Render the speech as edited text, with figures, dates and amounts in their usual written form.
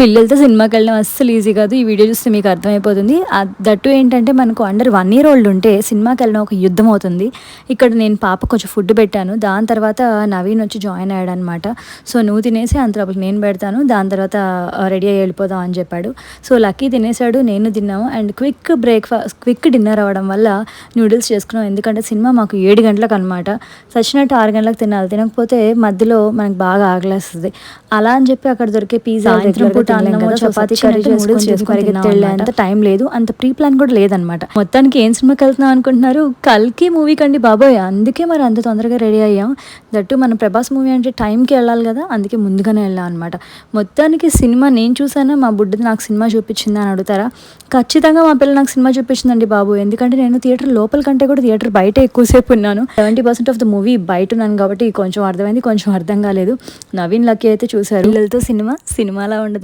పిల్లలతో సినిమాకి వెళ్ళడం అస్సలు ఈజీ కాదు. ఈ వీడియో చూస్తే మీకు అర్థమైపోతుంది. దట్టు ఏంటంటే మనకు అండర్ 1 ఇయర్ ఓల్డ్ ఉంటే సినిమాకి వెళ్ళడం ఒక యుద్ధం అవుతుంది. ఇక్కడ నేను పాపకు కొంచెం ఫుడ్ పెట్టాను. దాని తర్వాత నవీన్ వచ్చి జాయిన్ అయ్యాడనమాట. సో నువ్వు తినేసి అంతలోపలికి నేను పెడతాను, దాని తర్వాత రెడీ అయ్యి వెళ్ళిపోదాం అని చెప్పాడు. సో లక్కీ తినేసాడు, నేను తిన్నాము. అండ్ క్విక్ డిన్నర్ అవ్వడం వల్ల నూడిల్స్ చేసుకున్నాం. ఎందుకంటే సినిమా మాకు 7 గంటలకు అనమాట. సచ్చినట్టు 6 గంటలకు తినాలి. తినకపోతే మధ్యలో మనకు బాగా ఆకలేస్తుంది. అలా అని చెప్పి అక్కడ దొరికే పిజ్జా చపాతీ కర్రీ చేసుకుని అంత టైం లేదు, అంత ప్రీ ప్లాన్ కూడా లేదనమాట. మొత్తానికి ఏం సినిమాకి వెళ్తున్నాం అనుకుంటున్నారు? కల్కి మూవీ కండి బాబోయ్. అందుకే మరి అంత తొందరగా రెడీ అయ్యాం. దట్టు మన ప్రభాస్ మూవీ అంటే టైంకి వెళ్ళాలి కదా, అందుకే ముందుగానే వెళ్ళాం అనమాట. మొత్తానికి సినిమా నేను చూసాను, మా బుడ్డది నాకు సినిమా చూపించింది అని అడుగుతారా? ఖచ్చితంగా మా పిల్ల నాకు సినిమా చూపించిందండి బాబు. ఎందుకంటే నేను థియేటర్ లోపల కంటే కూడా థియేటర్ బయట ఎక్కువసేపు ఉన్నాను. 70% ఆఫ్ ద మూవీ బయట ఉన్నాను కాబట్టి కొంచెం అర్థమైంది, కొంచెం అర్థం కాలేదు. నవీన్ లక్కీ అయితే చూసారు. పిల్లలతో సినిమాలా ఉండదు.